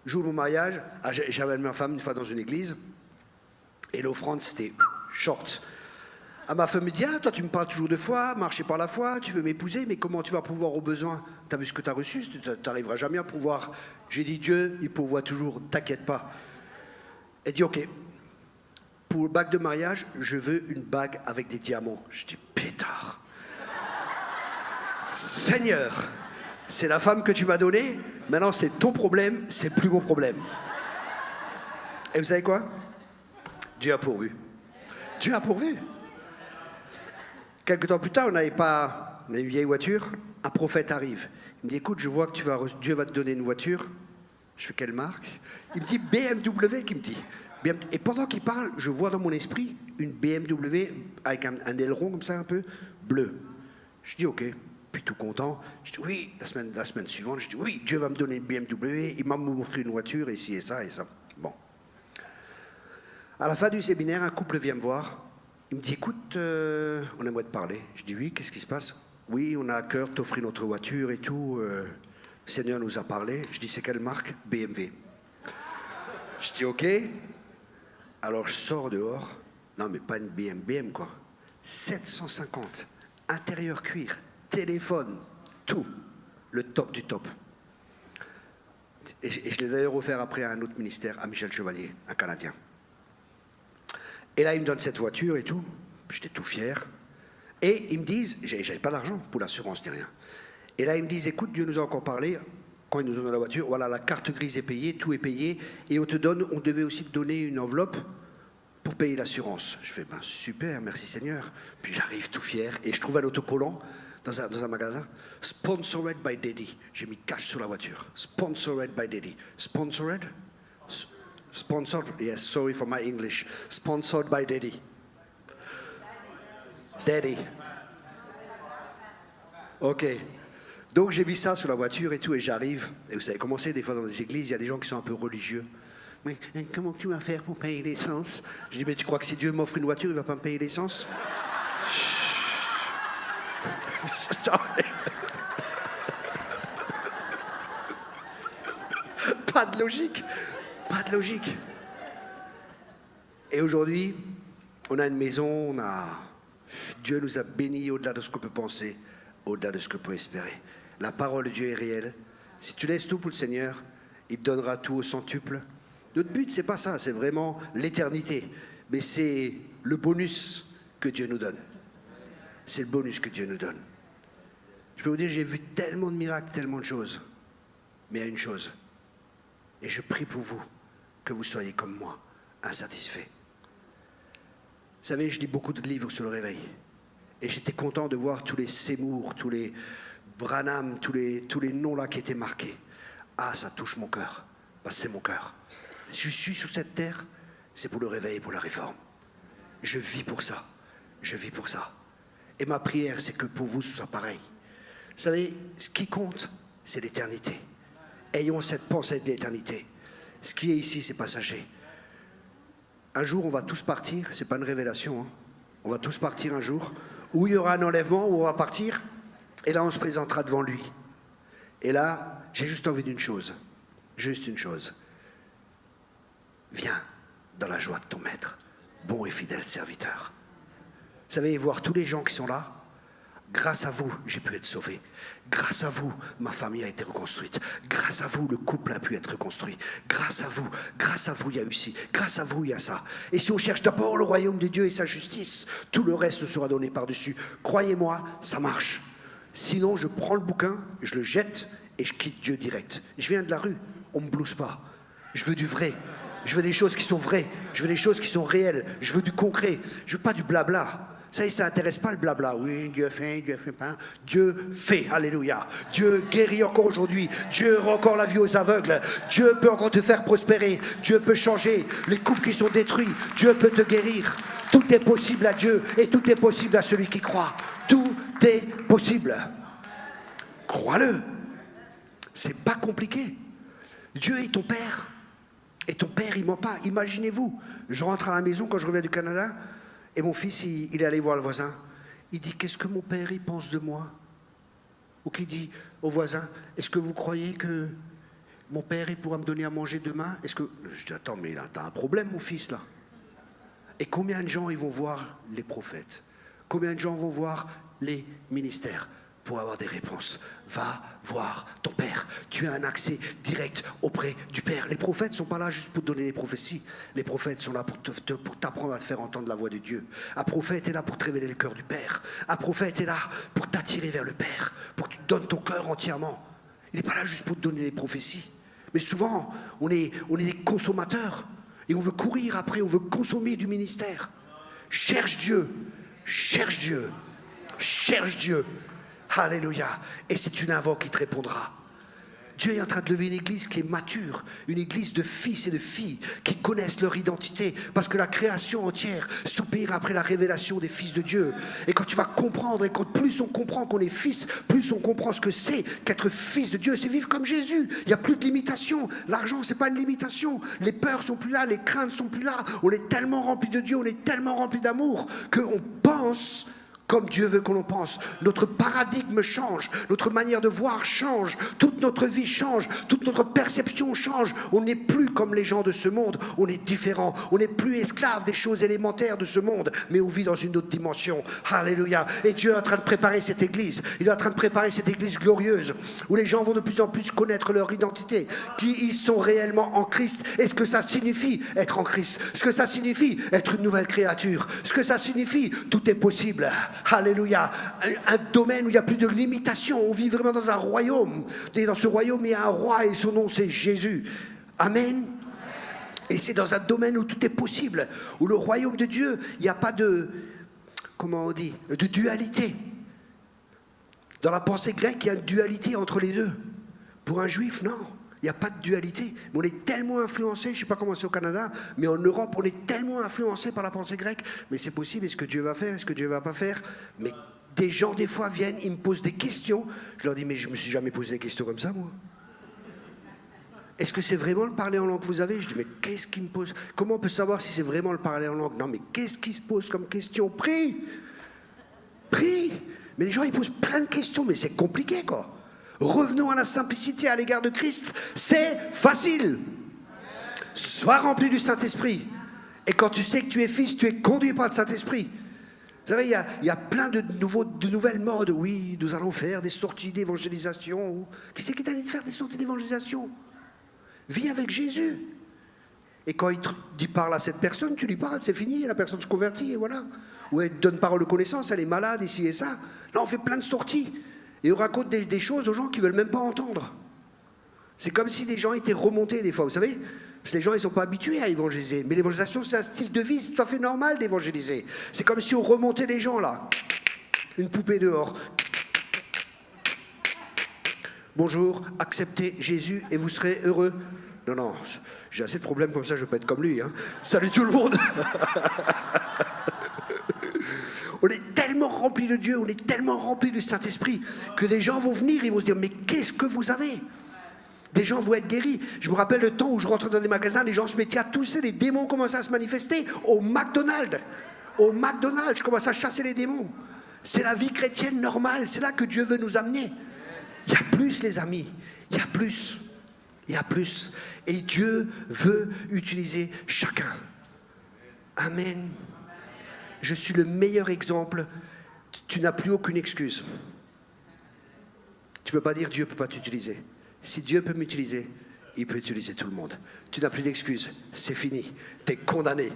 Le jour de mon mariage, j'avais ma femme une fois dans une église, et l'offrande c'était short. Ma femme me dit, toi tu me parles toujours de foi, marcher par la foi, tu veux m'épouser, mais comment tu vas pouvoir aux besoins? Tu as vu ce que tu as reçu, tu n'arriveras jamais à pouvoir. J'ai dit, Dieu, il pourvoit toujours, t'inquiète pas. Elle dit, ok, pour le bague de mariage, je veux une bague avec des diamants. Je dis, pétard. Seigneur, c'est la femme que tu m'as donnée, maintenant c'est ton problème, c'est plus mon problème. Et vous savez quoi? Dieu a pourvu. Dieu a pourvu. Quelque temps plus tard, on avait une vieille voiture, un prophète arrive. Il me dit, écoute, je vois que Dieu va te donner une voiture. Je fais quelle marque? Il me dit BMW, qu'il me dit. Et pendant qu'il parle, je vois dans mon esprit une BMW avec un aileron comme ça un peu bleu. Je dis ok, puis tout content. Je dis oui, la semaine suivante, je dis oui, Dieu va me donner une BMW, il m'a offert une voiture, et ci et ça et ça. Bon. À la fin du séminaire, un couple vient me voir. Il me dit écoute, on aimerait te parler. Je dis oui, qu'est-ce qui se passe? Oui, on a à cœur de t'offrir notre voiture et tout. Le Seigneur nous a parlé. Je dis c'est quelle marque? BMW. Je dis ok. Alors je sors dehors, non mais pas une BM quoi, 750, intérieur cuir, téléphone, tout, le top du top. Et je l'ai d'ailleurs offert après à un autre ministère, à Michel Chevalier, un Canadien. Et là il me donne cette voiture et tout, j'étais tout fier. Et ils me disent, j'avais pas d'argent pour l'assurance ni rien. Et là ils me disent, écoute, Dieu nous a encore parlé. Quand ils nous donnent la voiture, voilà, la carte grise est payée, tout est payé, et on devait aussi te donner une enveloppe pour payer l'assurance. Je fais, super, merci Seigneur. Puis j'arrive tout fier, et je trouve un autocollant dans un magasin, Sponsored by Daddy. J'ai mis cash sur la voiture. Sponsored by Daddy. Sponsored? Sponsored? Yes, sorry for my English. Sponsored by Daddy. Daddy. Ok. Donc j'ai mis ça sur la voiture et tout, et j'arrive, et vous savez comment c'est, des fois dans des églises, il y a des gens qui sont un peu religieux. Mais comment tu vas faire pour payer l'essence? Je dis, mais tu crois que si Dieu m'offre une voiture, il ne va pas me payer l'essence? Pas de logique, pas de logique. Et aujourd'hui, on a une maison, Dieu nous a bénis au-delà de ce qu'on peut penser, au-delà de ce qu'on peut espérer. La parole de Dieu est réelle. Si tu laisses tout pour le Seigneur, il te donnera tout au centuple. Notre but, c'est pas ça, c'est vraiment l'éternité. Mais c'est le bonus que Dieu nous donne. C'est le bonus que Dieu nous donne. Je peux vous dire, j'ai vu tellement de miracles, tellement de choses. Mais il y a une chose. Et je prie pour vous, que vous soyez comme moi, insatisfaits. Vous savez, je lis beaucoup de livres sur le réveil. Et j'étais content de voir tous les Seymour, tous les Branham, tous les noms là qui étaient marqués. Ah, ça touche mon cœur. C'est mon cœur. Si je suis sur cette terre, c'est pour le réveil et pour la réforme. Je vis pour ça. Je vis pour ça. Et ma prière, c'est que pour vous, ce soit pareil. Vous savez, ce qui compte, c'est l'éternité. Ayons cette pensée de l'éternité. Ce qui est ici, c'est passager. Un jour, on va tous partir. C'est pas une révélation. On va tous partir un jour. Où il y aura un enlèvement, où on va partir. Et là, on se présentera devant lui. Et là, j'ai juste envie d'une chose. Juste une chose. Viens dans la joie de ton maître, bon et fidèle serviteur. Vous savez, voir tous les gens qui sont là, grâce à vous, j'ai pu être sauvé. Grâce à vous, ma famille a été reconstruite. Grâce à vous, le couple a pu être reconstruit. Grâce à vous, il y a eu ci. Grâce à vous, il y a ça. Et si on cherche d'abord le royaume de Dieu et sa justice, tout le reste nous sera donné par-dessus. Croyez-moi, ça marche. Sinon, je prends le bouquin, je le jette et je quitte Dieu direct. Je viens de la rue, on ne me blouse pas. Je veux du vrai. Je veux des choses qui sont vraies. Je veux des choses qui sont réelles. Je veux du concret. Je veux pas du blabla. Ça n'intéresse pas le blabla. Oui, Dieu fait pas. Dieu fait, alléluia. Dieu guérit encore aujourd'hui. Dieu rend encore la vie aux aveugles. Dieu peut encore te faire prospérer. Dieu peut changer les couples qui sont détruits. Dieu peut te guérir. Tout est possible à Dieu et tout est possible à celui qui croit. Tout est possible. Crois-le. C'est pas compliqué. Dieu est ton Père. Et ton Père, il ment pas. Imaginez-vous, je rentre à la maison quand je reviens du Canada et mon fils, il est allé voir le voisin. Il dit, qu'est-ce que mon père, il pense de moi? Ou qui dit au voisin, est-ce que vous croyez que mon père, il pourra me donner à manger demain? Est-ce que... Je dis, attends, mais là, t'as un problème, mon fils, là. Et combien de gens, ils vont voir les prophètes? Combien de gens vont voir les ministères pour avoir des réponses? Va voir ton Père. Tu as un accès direct auprès du Père. Les prophètes ne sont pas là juste pour te donner des prophéties. Les prophètes sont là pour t'apprendre à te faire entendre la voix de Dieu. Un prophète est là pour te révéler le cœur du Père. Un prophète est là pour t'attirer vers le Père, pour que tu te donnes ton cœur entièrement. Il n'est pas là juste pour te donner des prophéties. Mais souvent, on est des consommateurs. Et on veut courir après, on veut consommer du ministère. Cherche Dieu. Cherche Dieu. Cherche Dieu. Alléluia. Et si tu l'invoques, il te répondra. Dieu est en train de lever une église qui est mature, une église de fils et de filles qui connaissent leur identité, parce que la création entière soupire après la révélation des fils de Dieu. Et quand tu vas comprendre, et quand plus on comprend qu'on est fils, plus on comprend ce que c'est qu'être fils de Dieu, c'est vivre comme Jésus. Il n'y a plus de limitation. L'argent, c'est pas une limitation. Les peurs sont plus là, les craintes sont plus là. On est tellement rempli de Dieu, on est tellement rempli d'amour qu'on pense comme Dieu veut qu'on en pense. Notre paradigme change, notre manière de voir change, toute notre vie change, toute notre perception change. On n'est plus comme les gens de ce monde, on est différent. On n'est plus esclave des choses élémentaires de ce monde, mais on vit dans une autre dimension. Alléluia. Et Dieu est en train de préparer cette église. Il est en train de préparer cette église glorieuse, où les gens vont de plus en plus connaître leur identité, qui ils sont réellement en Christ, et ce que ça signifie être en Christ, ce que ça signifie être une nouvelle créature, ce que ça signifie, tout est possible. Alléluia. Un domaine où il n'y a plus de limitation. On vit vraiment dans un royaume. Et dans ce royaume, il y a un roi et son nom, c'est Jésus. Amen. Et c'est dans un domaine où tout est possible. Où le royaume de Dieu, il n'y a pas de, comment on dit, de dualité. Dans la pensée grecque, il y a une dualité entre les deux. Pour un juif, non. Il n'y a pas de dualité. Mais on est tellement influencé, je ne sais pas comment c'est au Canada, mais en Europe, on est tellement influencé par la pensée grecque. Mais c'est possible, est-ce que Dieu va faire, est-ce que Dieu ne va pas faire? Mais des gens, des fois, viennent, ils me posent des questions. Je leur dis, mais je ne me suis jamais posé des questions comme ça, moi. Est-ce que c'est vraiment le parler en langue que vous avez? Je dis, mais qu'est-ce qui me pose? Comment on peut savoir si c'est vraiment le parler en langue? Non, mais qu'est-ce qui se pose comme question? Prie. Prie. Mais les gens, ils posent plein de questions, mais c'est compliqué, quoi. Revenons à la simplicité à l'égard de Christ. C'est facile. Sois rempli du Saint-Esprit. Et quand tu sais que tu es fils, tu es conduit par le Saint-Esprit. Vous savez, il y a plein de nouvelles modes. Oui, nous allons faire des sorties d'évangélisation. Qui c'est qui t'a dit de faire des sorties d'évangélisation? Vis avec Jésus. Et quand il parle à cette personne, tu lui parles, c'est fini, la personne se convertit, et voilà. Ou elle te donne parole de connaissance, elle est malade, ici et ça. Là, on fait plein de sorties. Et on raconte des choses aux gens qui ne veulent même pas entendre. C'est comme si des gens étaient remontés des fois, vous savez. Parce que les gens, ils ne sont pas habitués à évangéliser. Mais l'évangélisation, c'est un style de vie, c'est tout à fait normal d'évangéliser. C'est comme si on remontait les gens, là. Une poupée dehors. Bonjour, acceptez Jésus et vous serez heureux. Non, non, j'ai assez de problèmes comme ça, je ne veux pas être comme lui. Hein. Salut tout le monde. On est tellement remplis de Dieu, on est tellement remplis du Saint-Esprit que des gens vont venir, ils vont se dire, mais qu'est-ce que vous avez? Des gens vont être guéris. Je me rappelle le temps où je rentrais dans des magasins, les gens se mettaient à tousser, les démons commençaient à se manifester au McDonald's. Au McDonald's, je commençais à chasser les démons. C'est la vie chrétienne normale, c'est là que Dieu veut nous amener. Il y a plus, les amis, il y a plus. Il y a plus. Et Dieu veut utiliser chacun. Amen. Je suis le meilleur exemple. Tu n'as plus aucune excuse. Tu ne peux pas dire Dieu ne peut pas t'utiliser. Si Dieu peut m'utiliser, il peut utiliser tout le monde. Tu n'as plus d'excuses. C'est fini. Tu es condamné.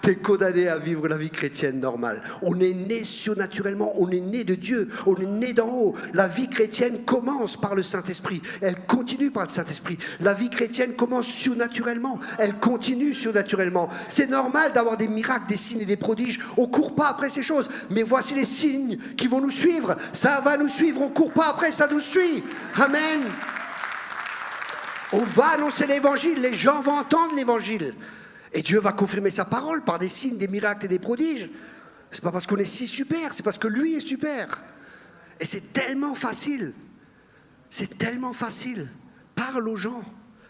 T'es condamné à vivre la vie chrétienne normale. On est né surnaturellement, on est né de Dieu, on est né d'en haut. La vie chrétienne commence par le Saint-Esprit, elle continue par le Saint-Esprit. La vie chrétienne commence surnaturellement, elle continue surnaturellement. C'est normal d'avoir des miracles, des signes et des prodiges. On ne court pas après ces choses, mais voici les signes qui vont nous suivre. Ça va nous suivre, on ne court pas après, ça nous suit. Amen. On va annoncer l'évangile, les gens vont entendre l'évangile. Et Dieu va confirmer sa parole par des signes, des miracles et des prodiges. C'est pas parce qu'on est si super, c'est parce que lui est super. Et c'est tellement facile. C'est tellement facile. Parle aux gens,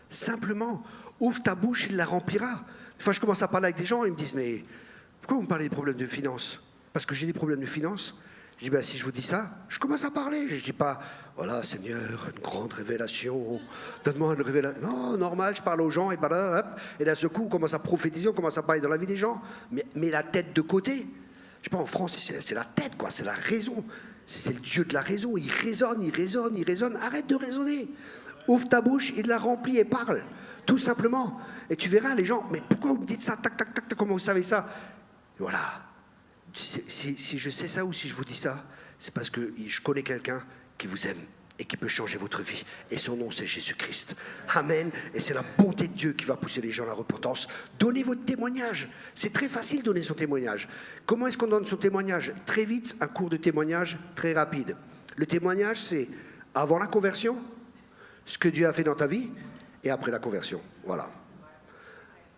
simplement. Ouvre ta bouche, il la remplira. Des fois, je commence à parler avec des gens, ils me disent, mais pourquoi vous me parlez des problèmes de finances? Parce que j'ai des problèmes de finances. Je dis, ben, si je vous dis ça, je commence à parler. Je ne dis pas, voilà, Seigneur, une grande révélation, donne-moi une révélation. Non, normal, je parle aux gens, et voilà, hop, et d'un seul coup, on commence à prophétiser, on commence à parler dans la vie des gens. Mais la tête de côté, je ne sais pas, en France, c'est la tête, quoi, c'est la raison. C'est le Dieu de la raison, il résonne, il résonne, il résonne. Arrête de raisonner. Ouvre ta bouche, il la remplit et parle, tout simplement. Et tu verras les gens, mais pourquoi vous me dites ça, tac, tac, tac, comment vous savez ça? Voilà. Si je sais ça ou si je vous dis ça, c'est parce que je connais quelqu'un qui vous aime et qui peut changer votre vie. Et son nom, c'est Jésus-Christ. Amen. Et c'est la bonté de Dieu qui va pousser les gens à la repentance. Donnez votre témoignage. C'est très facile de donner son témoignage. Comment est-ce qu'on donne son témoignage? Très vite, un cours de témoignage très rapide. Le témoignage, c'est avant la conversion, ce que Dieu a fait dans ta vie, et après la conversion. Voilà.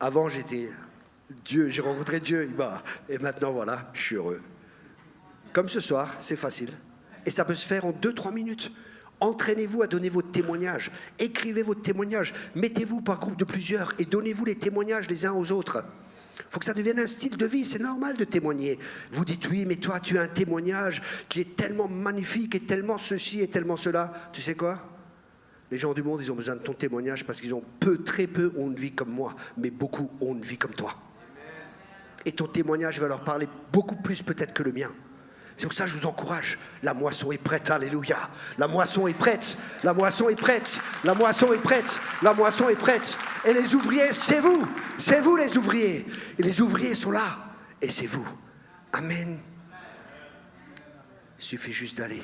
Avant, j'ai rencontré Dieu, et maintenant, voilà, je suis heureux. Comme ce soir, c'est facile. Et ça peut se faire en 2-3 minutes. Entraînez-vous à donner votre témoignage. Écrivez votre témoignage. Mettez-vous par groupe de plusieurs et donnez-vous les témoignages les uns aux autres. Il faut que ça devienne un style de vie. C'est normal de témoigner. Vous dites oui, mais toi, tu as un témoignage qui est tellement magnifique et tellement ceci et tellement cela. Tu sais quoi? Les gens du monde, ils ont besoin de ton témoignage parce qu'ils ont très peu ont une vie comme moi, mais beaucoup ont une vie comme toi. Et ton témoignage va leur parler beaucoup plus peut-être que le mien. C'est pour ça que je vous encourage. La moisson est prête, alléluia. La moisson est prête, la moisson est prête, la moisson est prête, la moisson est prête. Et les ouvriers, c'est vous les ouvriers. Et les ouvriers sont là, et c'est vous. Amen. Il suffit juste d'aller.